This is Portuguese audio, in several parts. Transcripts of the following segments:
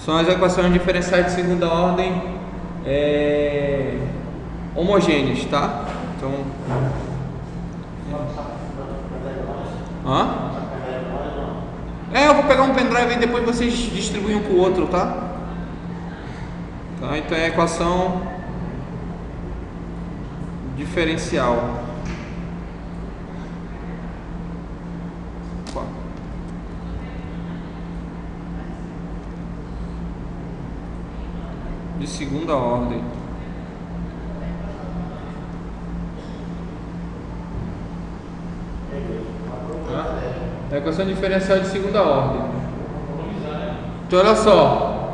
São as equações diferenciais de segunda ordem homogêneas, tá? Então, eu vou pegar um pendrive e depois vocês distribuem um para o outro, tá? Então é a equação diferencial. De segunda ordem. É a equação diferencial de segunda ordem. Então olha só,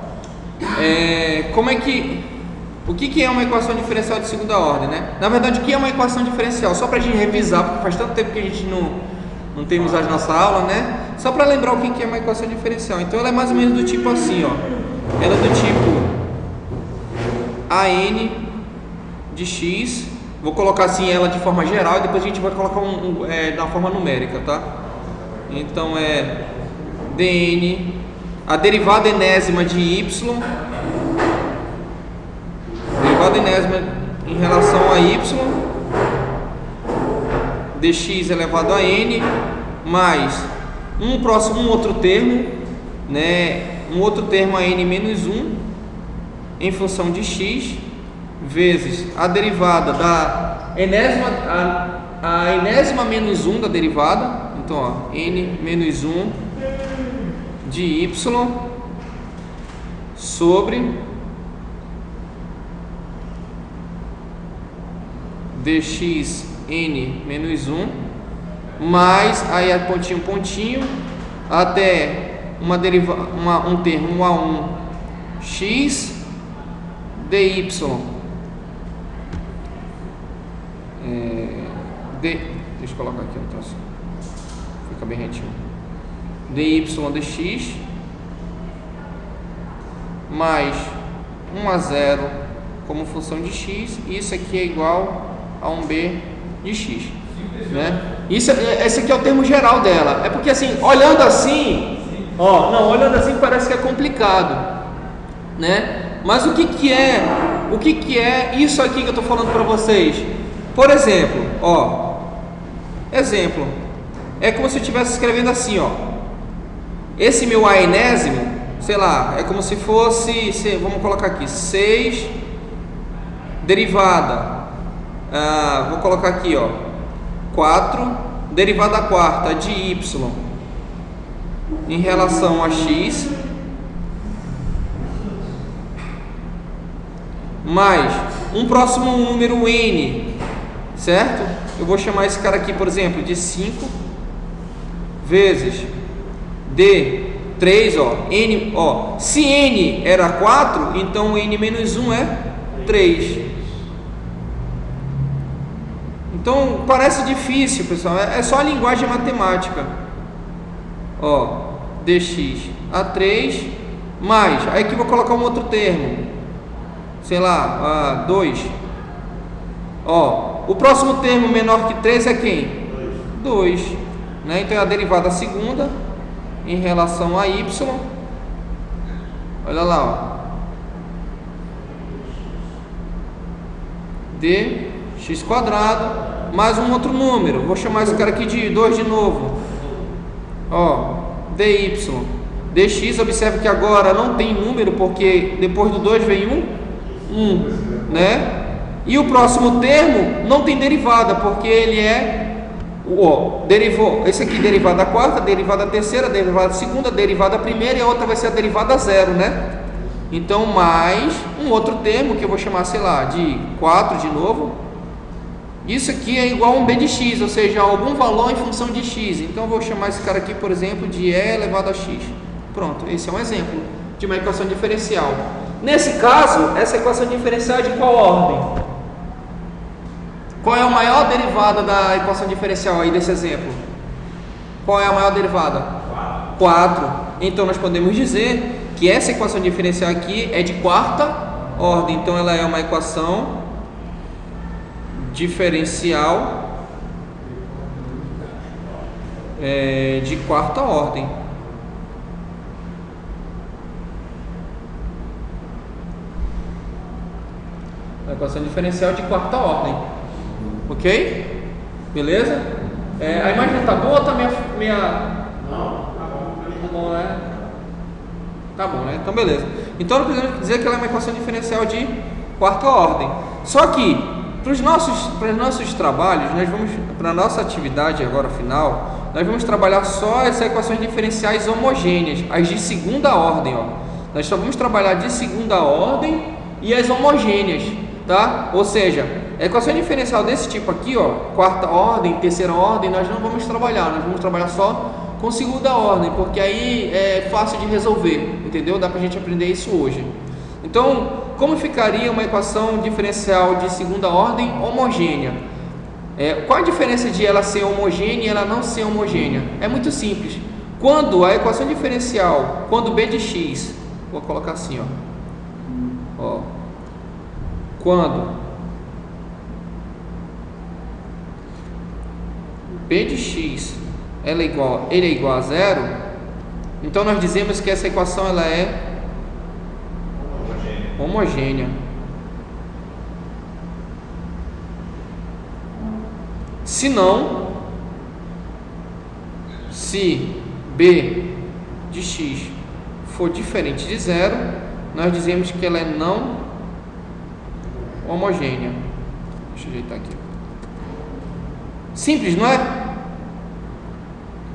o que é uma equação diferencial de segunda ordem, né? Na verdade, o que é uma equação diferencial? Só para a gente revisar, porque faz tanto tempo que a gente não tem usado nossa aula, né? Só para lembrar o que é uma equação diferencial. Então ela é mais ou menos do tipo assim, ó. Ela é do tipo AN de x, vou colocar assim ela de forma geral e depois a gente vai colocar na forma numérica, tá? Então é dn, a derivada enésima de y, derivada enésima em relação a y, dx elevado a n, mais um outro termo, né? Um outro termo a n menos 1 em função de x, vezes a derivada da enésima, a enésima menos 1 da derivada, então ó, n menos 1 de y sobre dx n menos 1, mais aí a pontinho, até um termo a1 x dy deixa eu colocar aqui, então, fica bem retinho, dy dx mais 1 a 0 como função de x, e isso aqui é igual a 1b de x, né? Esse aqui é o termo geral dela. É porque assim, olhando assim parece que é complicado, né? Mas o que é isso aqui que eu estou falando para vocês? Por exemplo, é como se eu estivesse escrevendo assim, ó. Esse meu a enésimo, sei lá, é como se fosse, vamos colocar aqui, 6 derivada, vou colocar aqui, ó, 4 derivada quarta de y em relação a x, mais um próximo número n, certo? Eu vou chamar esse cara aqui, por exemplo, de 5 vezes d3, n, se n era 4, então n menos 1 é 3. Então parece difícil, pessoal, é só a linguagem matemática. Dx a 3 mais, aí aqui vou colocar um outro termo, sei lá, 2. O próximo termo menor que 3 é quem? 2, né? Então é a derivada segunda em relação a y. Olha lá, dx quadrado mais um outro número, vou chamar esse cara aqui de 2 de novo. Dy dx, observe que agora não tem número, porque depois do 2 vem 1, né? E o próximo termo não tem derivada, porque ele derivou, esse aqui derivada quarta, derivada terceira, derivada segunda, derivada primeira, e a outra vai ser a derivada zero, né? Então mais um outro termo que eu vou chamar, sei lá, de 4 de novo. Isso aqui é igual a um b de x, ou seja, algum valor em função de x. Então eu vou chamar esse cara aqui, por exemplo, de e elevado a x. Pronto, esse é um exemplo de uma equação diferencial. Nesse caso, essa equação diferencial é de qual ordem? Qual é a maior derivada da equação diferencial aí desse exemplo? Qual é a maior derivada? 4. Então nós podemos dizer que essa equação diferencial aqui é de quarta ordem. Então ela é uma equação diferencial de quarta ordem. Uma equação diferencial de quarta ordem. Ok? Beleza? A imagem tá boa ou tá minha... Não, tá bom, né? Tá bom, né? Então beleza. Então nós podemos dizer que ela é uma equação diferencial de quarta ordem. Só que para os nossos trabalhos, nós vamos, para a nossa atividade agora final, nós vamos trabalhar só essas equações diferenciais homogêneas, as de segunda ordem, ó. Nós só vamos trabalhar de segunda ordem e as homogêneas, tá? Ou seja, a equação diferencial desse tipo aqui, ó, quarta ordem, terceira ordem, nós não vamos trabalhar, nós vamos trabalhar só com segunda ordem, porque aí é fácil de resolver, entendeu? Dá pra gente aprender isso hoje. Então, como ficaria uma equação diferencial de segunda ordem homogênea? Qual a diferença de ela ser homogênea e ela não ser homogênea? É muito simples. Quando a equação diferencial, quando b de x, vou colocar assim, ó, quando b de x ele é igual a zero, então nós dizemos que essa equação ela é homogênea. Se não, se b de x for diferente de zero, nós dizemos que ela é não homogênea. Deixa eu ajeitar aqui. Simples, não é?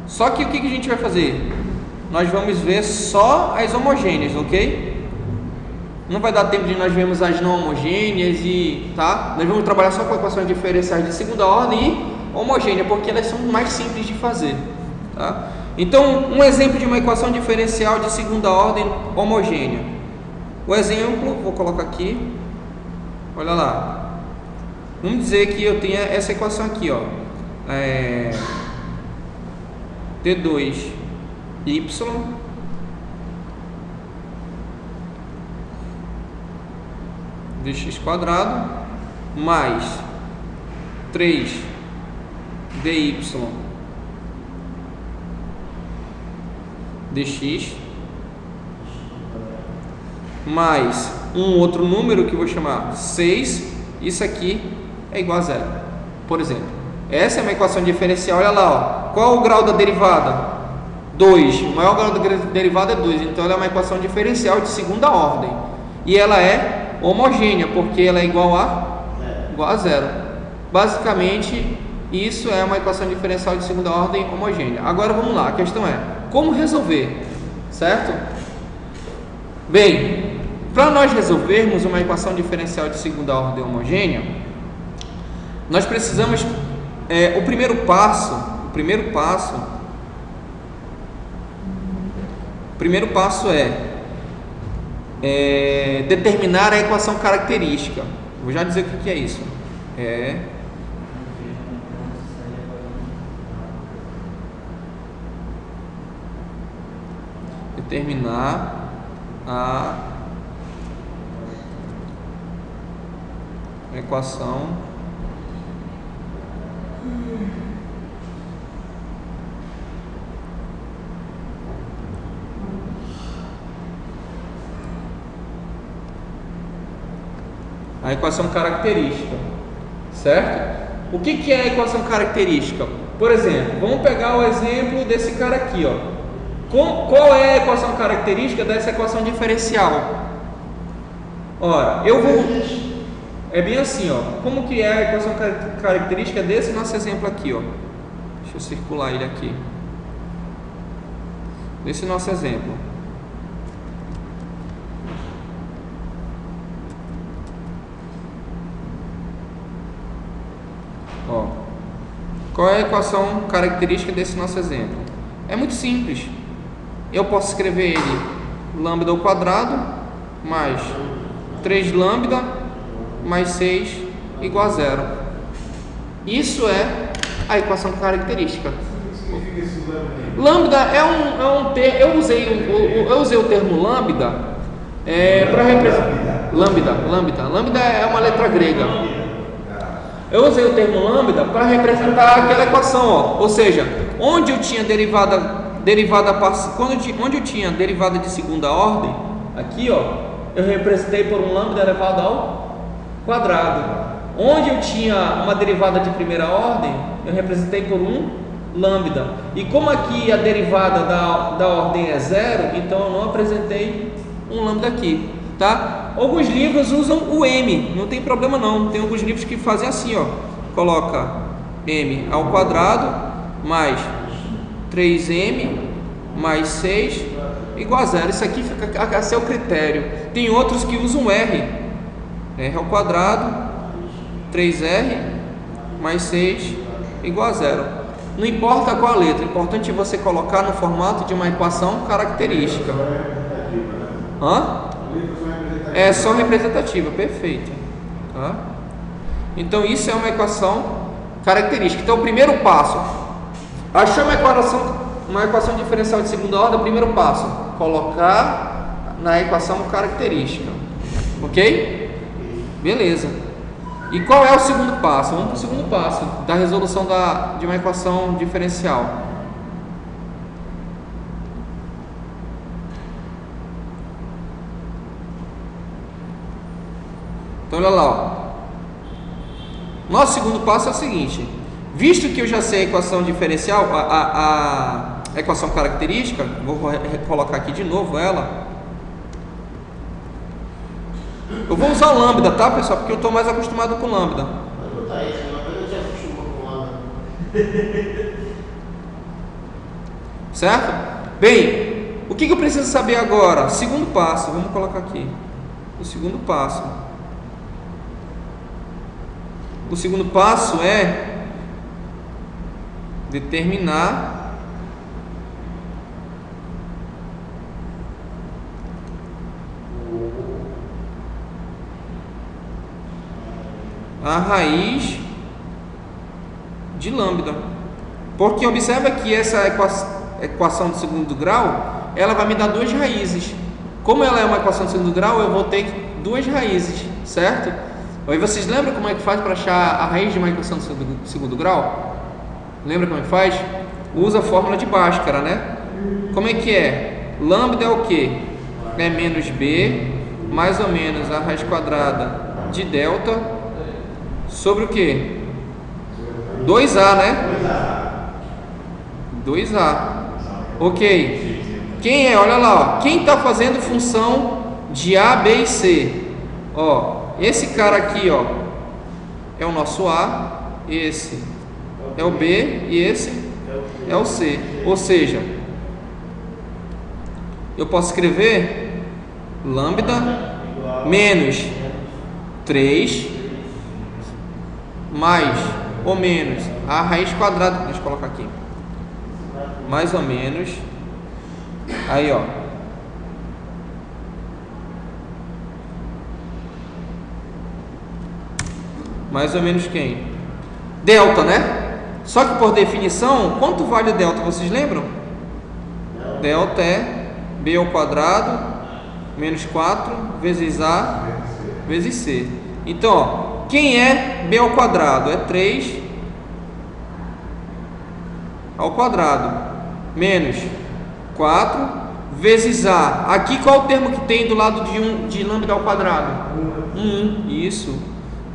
Só que o que a gente vai fazer? Nós vamos ver só as homogêneas, ok? Não vai dar tempo de nós vermos as não homogêneas tá? Nós vamos trabalhar só com equações diferenciais de segunda ordem e homogênea, porque elas são mais simples de fazer, tá? Então, um exemplo de uma equação diferencial de segunda ordem homogênea. O exemplo, vou colocar aqui. Olha lá. Vamos dizer que eu tenha essa equação aqui, ó. D2y dx quadrado mais 3dy dx mais um outro número que eu vou chamar 6, isso aqui é igual a zero, por exemplo. Essa é uma equação diferencial, olha lá, ó. Qual é o grau da derivada? 2, o maior grau da derivada é 2, então ela é uma equação diferencial de segunda ordem, e ela é homogênea, porque ela é igual a zero. Basicamente, isso é uma equação diferencial de segunda ordem homogênea. Agora vamos lá, a questão é, como resolver, certo? Bem, para nós resolvermos uma equação diferencial de segunda ordem homogênea, nós precisamos, o primeiro passo é determinar a equação característica. Vou já dizer o que é isso. Determinar a equação característica, certo? O que é a equação característica? Por exemplo, vamos pegar o exemplo desse cara aqui, ó. Qual é a equação característica dessa equação diferencial? Ora, é bem assim, ó. Como que é a equação característica desse nosso exemplo aqui, ó? Deixa eu circular ele aqui. Desse nosso exemplo. Ó. Qual é a equação característica desse nosso exemplo? É muito simples. Eu posso escrever ele lambda ao quadrado mais 3 lambda mais 6 igual a zero. Isso é a equação característica. Lambda é um termo. Eu usei o termo lambda para representar. Lambda é uma letra grega. Eu usei o termo lambda para representar aquela equação, ó. Ou seja, onde eu tinha onde eu tinha derivada de segunda ordem, aqui, ó, eu representei por um lambda elevado quadrado. Onde eu tinha uma derivada de primeira ordem, eu representei por um lambda. E como aqui a derivada da ordem é zero, então eu não apresentei um lambda aqui, tá? Alguns livros usam o m, não tem problema não. Tem alguns livros que fazem assim, ó, coloca m ao quadrado mais 3m mais 6 igual a zero. Isso aqui fica a seu critério. Tem outros que usam r ao quadrado 3r mais 6 igual a zero. Não importa qual a letra, o importante é você colocar no formato de uma equação característica. É só representativa, perfeito. Tá? Então isso é uma equação característica. Então o primeiro passo, achou uma equação diferencial de segunda ordem, o primeiro passo, colocar na equação característica. Ok? Beleza. E qual é o segundo passo? Vamos para o segundo passo da resolução de uma equação diferencial. Então olha lá, ó. Nosso segundo passo é o seguinte: visto que eu já sei a equação diferencial, a equação característica, vou colocar aqui de novo ela. Eu vou usar o lambda, tá, pessoal? Porque eu estou mais acostumado com lambda. Pode botar isso, eu já acostumou com lambda. Certo? Bem, o que eu preciso saber agora? Segundo passo, vamos colocar aqui. O segundo passo. O segundo passo é determinar a raiz de lambda. Porque observa que essa equação de segundo grau, ela vai me dar duas raízes. Como ela é uma equação de segundo grau, eu vou ter duas raízes, certo? Aí vocês lembram como é que faz para achar a raiz de uma equação de segundo grau? Lembra como é que faz? Usa a fórmula de Bhaskara, né? Como é que é? Lambda é o que? É menos b mais ou menos a raiz quadrada de delta sobre o que? 2a, né? 2a. Ok. Quem é? Olha lá, ó. Quem está fazendo função de a, b e c? Ó, esse cara aqui, ó, é o nosso a, esse é o b e esse é o c. Ou seja, eu posso escrever lambda menos 3 mais ou menos a raiz quadrada, deixa eu colocar aqui, mais ou menos, aí ó, mais ou menos quem? Delta, né? Só que por definição, quanto vale o delta, vocês lembram? Delta é b ao quadrado menos 4 vezes a vezes c. Então, ó, quem é b ao quadrado? É 3 ao quadrado menos 4 vezes a. Aqui qual é o termo que tem do lado de lambda ao quadrado? 1. Isso.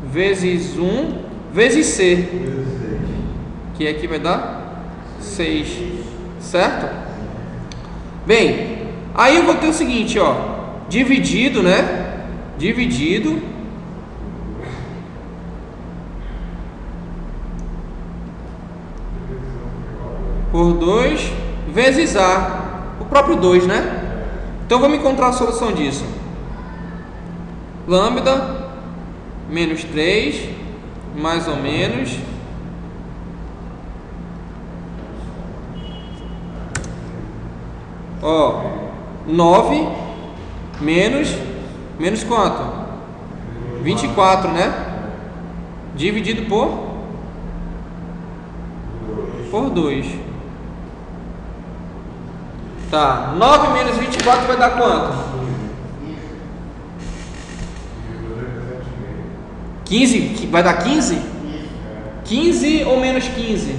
Vezes 1 vezes c. Que aqui vai dar 6. Certo? Bem, aí eu vou ter o seguinte, ó. Dividido, né? Dividido por 2 vezes a, o próprio 2, né? Então vamos encontrar a solução disso. Lambda menos 3 mais ou menos ó, 9 menos quanto? 24, né? Dividido por 2. Tá, 9 menos 24 vai dar quanto? 15, vai dar 15? 15 ou menos 15?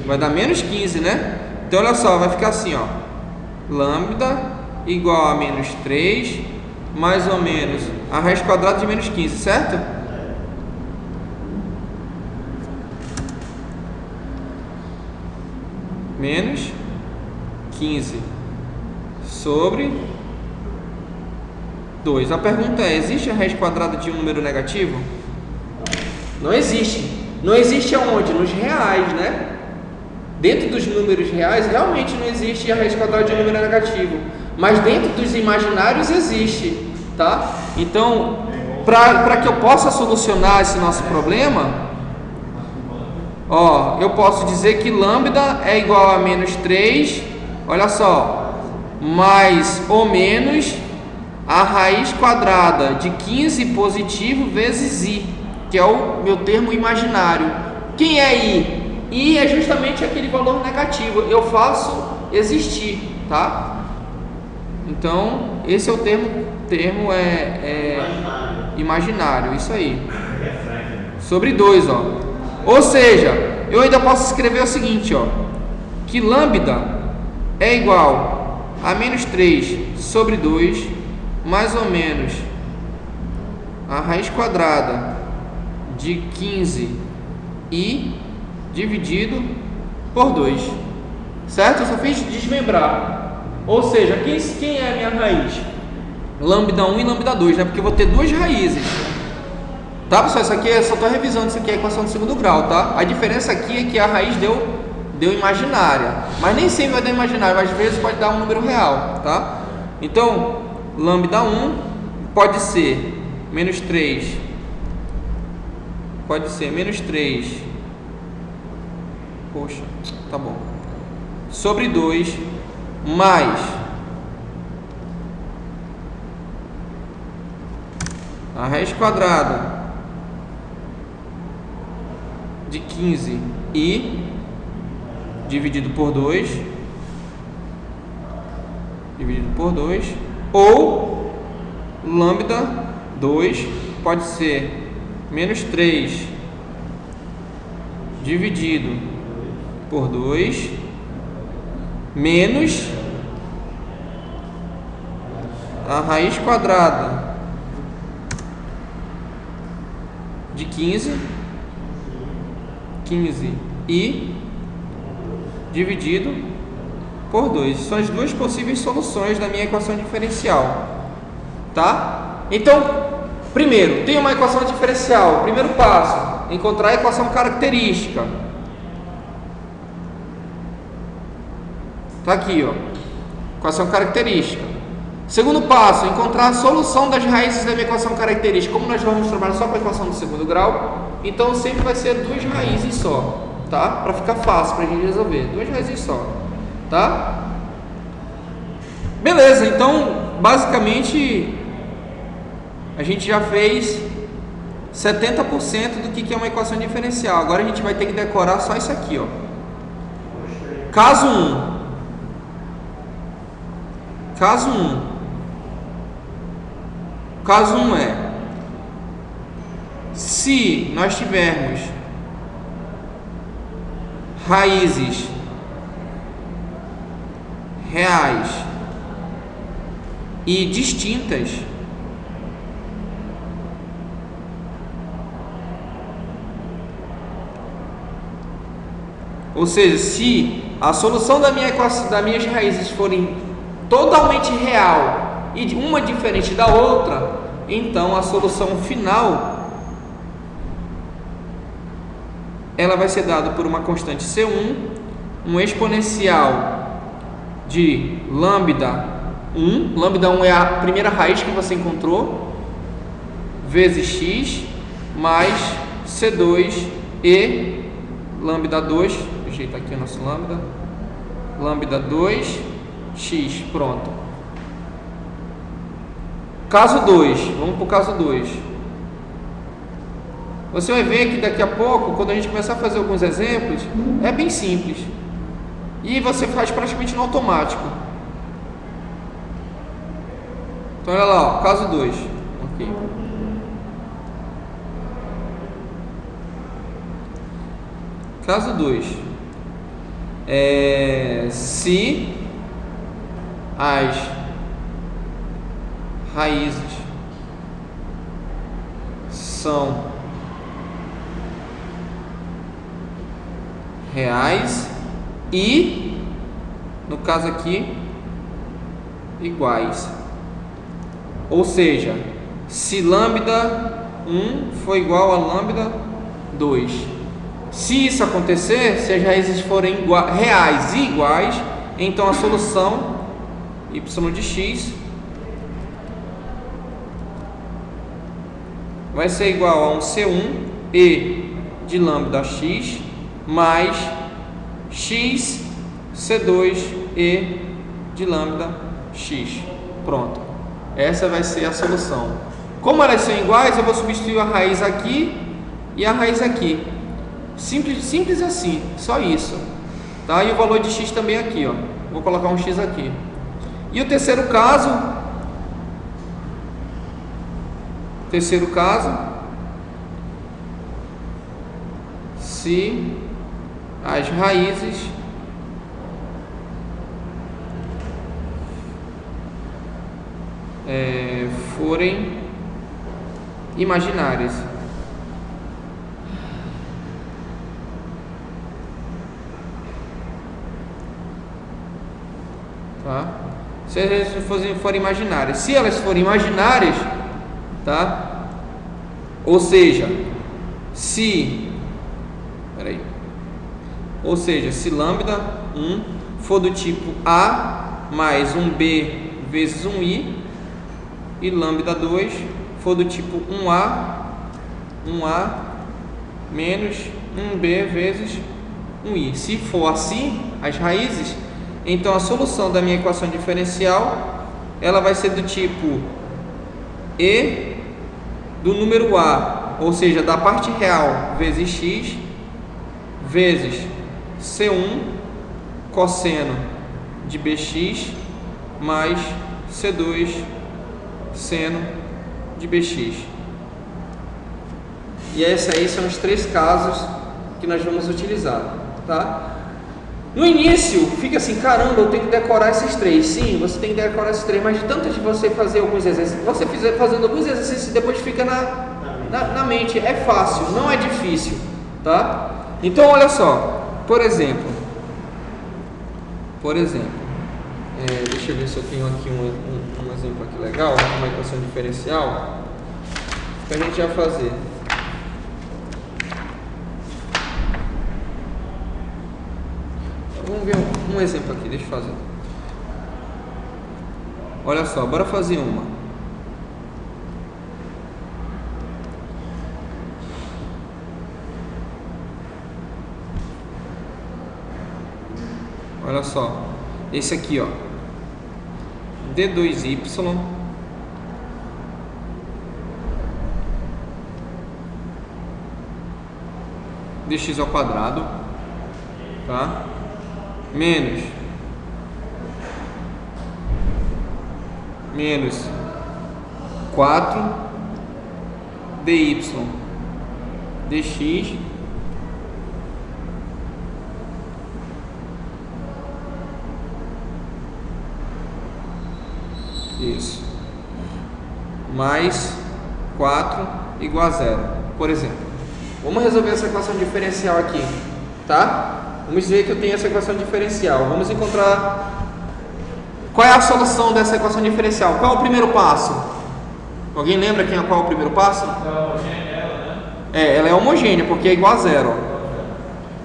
Vai dar menos 15, né? Então olha só, vai ficar assim, ó. Lambda igual a menos 3 mais ou menos a raiz quadrada de menos 15, certo? Menos 15 sobre 2. A pergunta é: existe a raiz quadrada de um número negativo? Não existe. Não existe aonde? Nos reais, né? Dentro dos números reais, realmente não existe a raiz quadrada de um número negativo. Mas dentro dos imaginários existe, tá? Então, para que eu possa solucionar esse nosso problema, ó, eu posso dizer que lambda é igual a menos 3, olha só, mais ou menos a raiz quadrada de 15 positivo vezes i, que é o meu termo imaginário. Quem é i? I é justamente aquele valor negativo, eu faço existir, tá? Então, esse é o termo imaginário, isso aí. Sobre 2, ó. Ou seja, eu ainda posso escrever o seguinte, ó, que lambda é igual a menos 3 sobre 2, mais ou menos a raiz quadrada de 15 i dividido por 2, certo? Eu só fiz desmembrar. Ou seja, quem é a minha raiz? Lambda 1 e lambda 2, né? Porque eu vou ter duas raízes. Tá, pessoal? Isso aqui só estou revisando, isso aqui é a equação do segundo grau, tá? A diferença aqui é que a raiz deu imaginária. Mas nem sempre vai dar imaginária, mas às vezes pode dar um número real, tá? Então, lambda 1 pode ser menos 3. Pode ser menos 3. Poxa, tá bom. Sobre 2 mais a raiz quadrada de 15 i dividido por 2 ou lambda 2 pode ser menos 3 dividido por 2 menos a raiz quadrada de 15 i dividido por 2. São as duas possíveis soluções da minha equação diferencial, tá? Então, primeiro, tem uma equação diferencial. Primeiro passo, encontrar a equação característica. Tá aqui, ó, equação característica. Segundo passo, encontrar a solução das raízes da minha equação característica. Como nós vamos trabalhar só com a equação do segundo grau, então sempre vai ser duas raízes só, tá? Para ficar fácil para a gente resolver, duas raízes só, tá? Beleza, então basicamente a gente já fez 70% do que é uma equação diferencial. Agora a gente vai ter que decorar só isso aqui, ó. Caso 1. Caso 1 é: se nós tivermos raízes reais e distintas, ou seja, se a solução das minhas raízes forem totalmente real e uma diferente da outra, então a solução final ela vai ser dada por uma constante C1, um exponencial de lambda 1. Lambda 1 é a primeira raiz que você encontrou, vezes x, mais C2 e lambda 2. Vou ajeitar aqui o nosso lambda 2 x, pronto. Caso 2, vamos para o caso 2. Você vai ver que daqui a pouco, quando a gente começar a fazer alguns exemplos, é bem simples. E você faz praticamente no automático. Então olha lá, ó, caso 2. Okay. Caso 2. Se as raízes são reais e, no caso aqui, iguais. Ou seja, se lambda 1 for igual a lambda 2. Se isso acontecer, se as raízes forem reais e iguais, então a solução y de x vai ser igual a um C1 e de lambda x mais x C2 e de lambda x. Pronto. Essa vai ser a solução. Como elas são iguais, eu vou substituir a raiz aqui e a raiz aqui. Simples assim, só isso. Tá? E o valor de x também aqui, ó. Vou colocar um x aqui. E o terceiro caso, se as raízes forem imaginárias. Tá? Se as raízes forem imaginárias. Se elas forem imaginárias, tá? Ou seja, se lambda 1 for do tipo A mais 1B vezes 1I e lambda 2 for do tipo 1A menos 1B vezes 1I. Se for assim, as raízes, então a solução da minha equação diferencial, ela vai ser do tipo E do número A, ou seja, da parte real vezes x, vezes C1 cosseno de bx mais C2 seno de bx. E esses aí são os três casos que nós vamos utilizar, tá? No início fica assim, caramba, eu tenho que decorar esses três. Sim, você tem que decorar esses três, mas de tanto de você fazer alguns exercícios, você fazendo alguns exercícios, depois fica na mente. É fácil, não é difícil, tá? Então olha só, por exemplo, deixa eu ver se eu tenho aqui um exemplo aqui legal, uma equação diferencial que a gente vai fazer. Vamos ver um exemplo aqui, deixa eu fazer. Olha só, bora fazer uma. Olha só, esse aqui, ó, D2y dx ao quadrado, tá? Menos 4 dy dx isso mais 4 igual a 0. Por exemplo, vamos resolver essa equação diferencial aqui, tá? Vamos dizer que eu tenho essa equação diferencial. Vamos encontrar qual é a solução dessa equação diferencial. Qual é o primeiro passo? Alguém lembra qual é o primeiro passo? É homogênea ela, né? Ela é homogênea porque é igual a 0.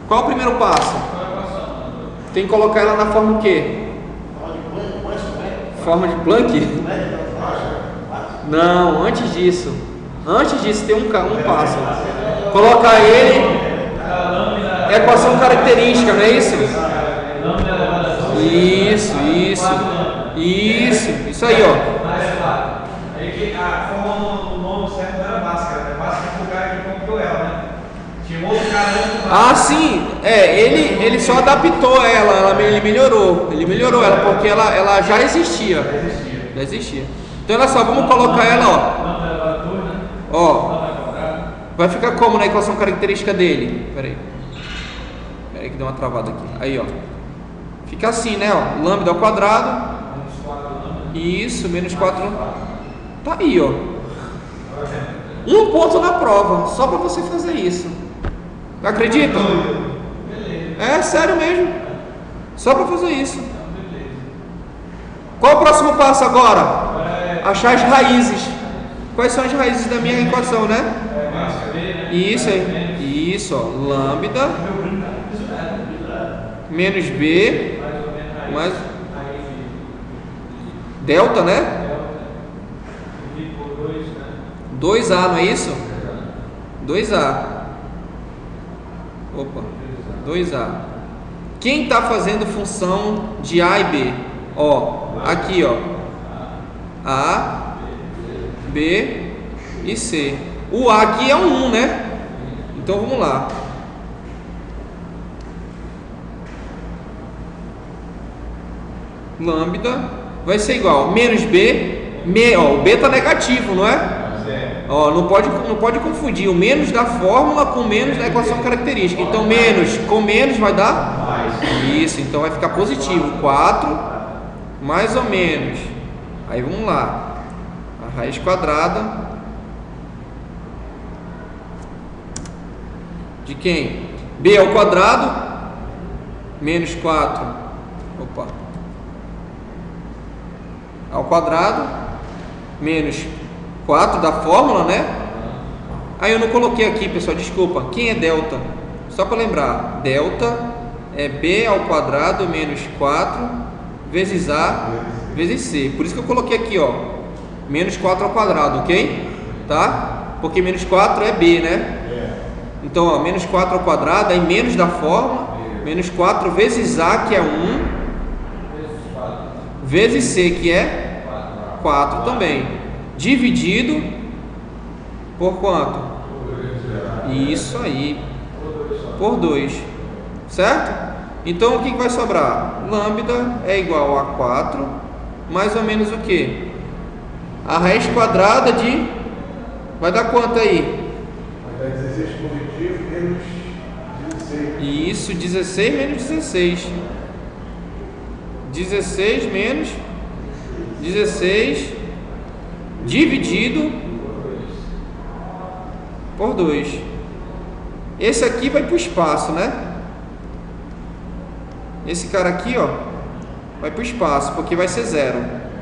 Qual é o primeiro passo? Tem que colocar ela na forma o quê? Forma de Planck? Não, antes disso tem um passo. Colocar ele equação característica, não é isso? Isso aí, ó. Aí que a forma do nome certo não era Bhaskara, Bhaskara foi o cara que comprou ela, né? Tinha um outro cara antes. Ah, sim, ele só adaptou ela, ele melhorou ela porque ela já existia. Então olha só, vamos colocar ela, ó, vai ficar como na equação característica dele? Peraí que deu uma travada aqui. Aí, ó, fica assim, né, ó, lambda ao quadrado, isso, menos 4 Tá aí, ó. Um ponto na prova, só para você fazer isso. Acredita? É sério mesmo. Só para fazer isso. Qual o próximo passo agora? Achar as raízes. Quais são as raízes da minha equação, né? Isso aí. Isso, ó. Lambda menos B mais delta, né? 2A, não é isso? 2A. Opa, 2A. Quem está fazendo função de A e B? Ó, aqui, ó. A, B e C. O A aqui é um 1, né? Então vamos lá. Lambda vai ser igual menos B. Ó, o B está negativo, não é? Ó, não pode confundir o menos da fórmula com o menos da equação característica. Então menos com menos vai dar isso, então vai ficar positivo. 4 mais ou menos. Aí vamos lá. A raiz quadrada de quem? B ao quadrado menos 4 ao quadrado menos 4 da fórmula, né? Aí eu não coloquei aqui, pessoal, desculpa. Quem é delta? Só para lembrar, delta é B ao quadrado menos 4 vezes A vezes C. Por isso que eu coloquei aqui, ó, menos 4 ao quadrado, ok? Tá? Porque menos 4 é B, né? Então, ó, menos 4 ao quadrado, aí menos da fórmula, menos 4 vezes A, que é 1, vezes C, que é 4 também. Dividido por quanto? Isso aí, por 2, certo? Então o que vai sobrar? Lambda é igual a 4, mais ou menos o que? A raiz quadrada de... vai dar quanto aí? Vai dar 16 positivo menos 16. Isso, 16 menos 16. 16 menos 16 dividido por 2. Esse aqui vai para o espaço, né? Esse cara aqui, ó, vai para o espaço, porque vai ser 0.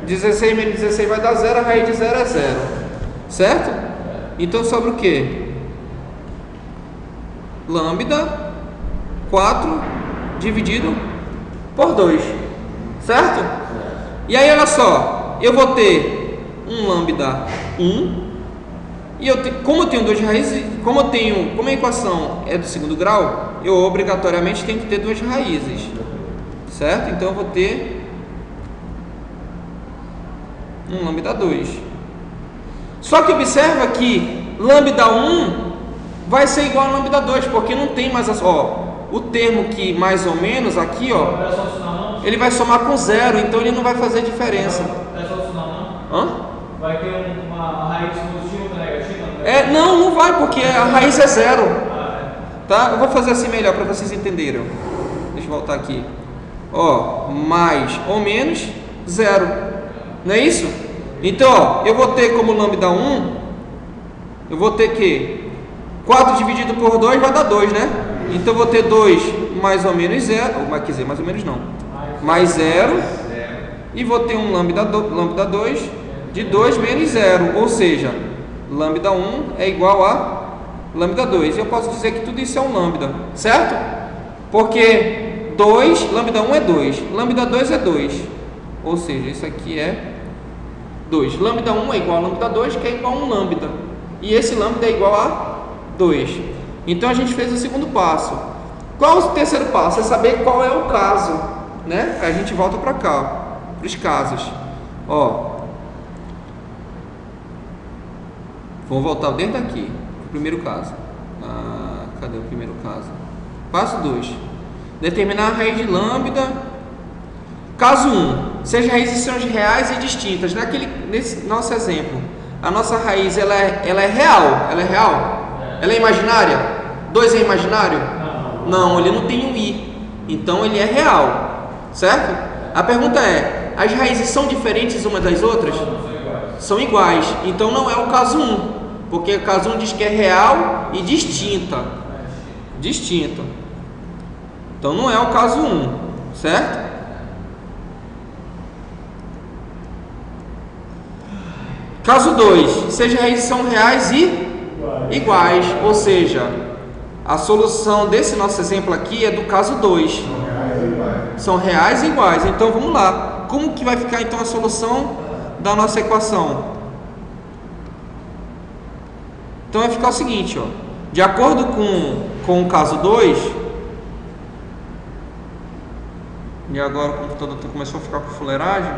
16 menos 16 vai dar 0, a raiz de 0 é 0. Certo? Então sobra o quê? Lambda 4 dividido por 2. Certo? E aí, olha só, eu vou ter um lambda 1, e como eu tenho duas raízes, como a equação é do segundo grau, eu obrigatoriamente tenho que ter duas raízes, certo? Então eu vou ter um lambda 2. Só que observa que lambda 1 vai ser igual a lambda 2, porque não tem mais o termo que mais ou menos aqui, ó, ele vai somar com 0, então ele não vai fazer diferença. Vai ter uma raiz positiva ou negativa? Não vai, porque a raiz é 0. Tá? Eu vou fazer assim melhor para vocês entenderem. Deixa eu voltar aqui. Ó, mais ou menos 0. Não é isso? Então, ó, eu vou ter como lambda 1, eu vou ter que 4 dividido por 2 vai dar 2, né? Então eu vou ter 2 mais ou menos 0, quer dizer, mais ou menos não, mais 0, e vou ter um lambda 2 de 2 menos 0, ou seja, lambda 1 é igual a lambda 2. E eu posso dizer que tudo isso é um lambda, certo? Porque lambda 1 é 2, lambda 2 é 2, ou seja, isso aqui é 2. Lambda 1 é igual a lambda 2, que é igual a um lambda, e esse lambda é igual a 2. Então a gente fez o segundo passo. Qual o terceiro passo? É saber qual é o caso, né? A gente volta para cá, para os casos. Ó, vou voltar desde aqui, o primeiro caso. Cadê o primeiro caso? Passo 2. Determinar a raiz de lambda. Caso 1. Se as raízes são reais e distintas. Nesse nosso exemplo, a nossa raiz ela é real. Ela é real? Ela é imaginária? 2 é imaginário? Não, ele não tem um i. Então ele é real. Certo? A pergunta é: as raízes são diferentes umas das outras? são iguais. Então não é o caso 1, porque o caso 1 diz que é real e distinta. Distinta. Então não é o caso 1, certo? Caso 2, seja raízes são reais e iguais, ou seja, a solução desse nosso exemplo aqui é do caso 2. São reais e iguais. Então vamos lá. Como que vai ficar então a solução da nossa equação? Então vai ficar o seguinte, ó. De acordo com o caso 2, e agora o computador começou a ficar com fuleiragem.